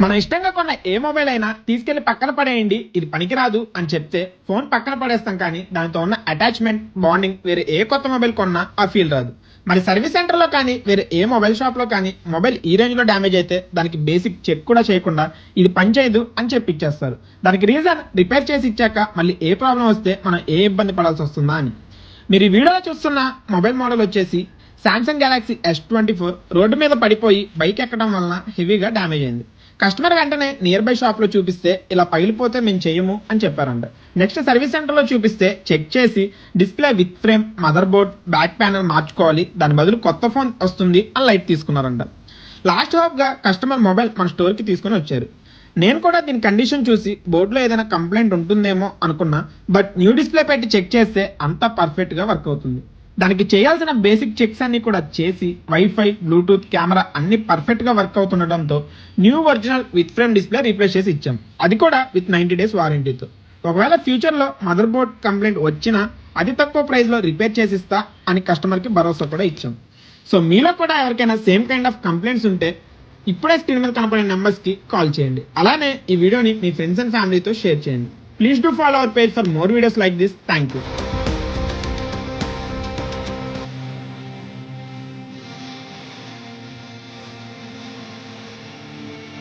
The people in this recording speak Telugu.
మన ఇష్టంగా కొన్న ఏ మొబైల్ అయినా తీసుకెళ్లి పక్కన పడేయండి, ఇది పనికిరాదు అని చెప్తే ఫోన్ పక్కన పడేస్తాం, కానీ దానితో ఉన్న అటాచ్మెంట్ బాండింగ్ వేరే ఏ కొత్త మొబైల్ కొన్నా ఆ ఫీల్ రాదు. మరి సర్వీస్ సెంటర్ లో కానీ వేరే ఏ మొబైల్ షాప్ లో కానీ మొబైల్ ఈ రేంజ్ లో డ్యామేజ్ అయితే దానికి బేసిక్ చెక్ కూడా చేయకుండా ఇది పనిచేయదు అని చెప్పి ఇచ్చేస్తారు. దానికి రీజన్ రిపేర్ చేసి ఇచ్చాక మళ్ళీ ఏ ప్రాబ్లం వస్తే మనం ఏ ఇబ్బంది పడాల్సి వస్తుందా అని. మీరు ఈ వీడియోలో చూస్తున్న మొబైల్ మోడల్ వచ్చేసి సామ్సంగ్ గెలాక్సీ S24 రోడ్డు మీద పడిపోయి బైక్ ఎక్కడం వలన హెవీగా డ్యామేజ్ అయింది. కస్టమర్ వెంటనే నియర్ బై షాప్ లో చూపిస్తే ఇలా పగిలిపోతే మేము చేయము అని చెప్పారంట. నెక్స్ట్ సర్వీస్ సెంటర్ లో చూపిస్తే చెక్ చేసి display with frame, mother board, back panel మార్చుకోవాలి, దాని బదులు కొత్త ఫోన్ వస్తుంది అని లైట్ తీసుకున్నారంట. లాస్ట్ హోప్ గా కస్టమర్ మొబైల్ మన స్టోర్ కి తీసుకుని వచ్చారు. నేను కూడా దీని కండిషన్ చూసి బోర్డులో ఏదైనా కంప్లైంట్ ఉంటుందేమో అనుకున్నా, బట్ న్యూ డిస్ప్లే పెట్టి చెక్ చేస్తే అంతా పర్ఫెక్ట్ గా వర్క్ అవుతుంది. దానికి చేయాల్సిన బేసిక్ చెక్స్ అన్ని కూడా చేసి వైఫై, బ్లూటూత్, కెమెరా అన్ని పర్ఫెక్ట్ గా వర్క్ అవుతుండటంతో new original with frame display replace చేసి ఇచ్చాం, అది కూడా విత్ 90 days వారంటీతో. ఒకవేళ ఫ్యూచర్ లో మదర్ బోర్డ్ కంప్లైంట్ వచ్చినా అతి తక్కువ ప్రైస్ లో రిపేర్ చేసిస్తా అని కస్టమర్ కి భరోసా కూడా ఇచ్చాం. సో మీలో కూడా ఎవరికైనా సేమ్ కైండ్ ఆఫ్ కంప్లైంట్స్ ఉంటే ఇప్పుడే స్క్రీన్ మీద కనపడే నెంబర్స్ కి కాల్ చేయండి. అలానే ఈ వీడియోని మీ ఫ్రెండ్స్ అండ్ ఫ్యామిలీతో షేర్ చేయండి. Please do follow our page for more videos like this. Thank you.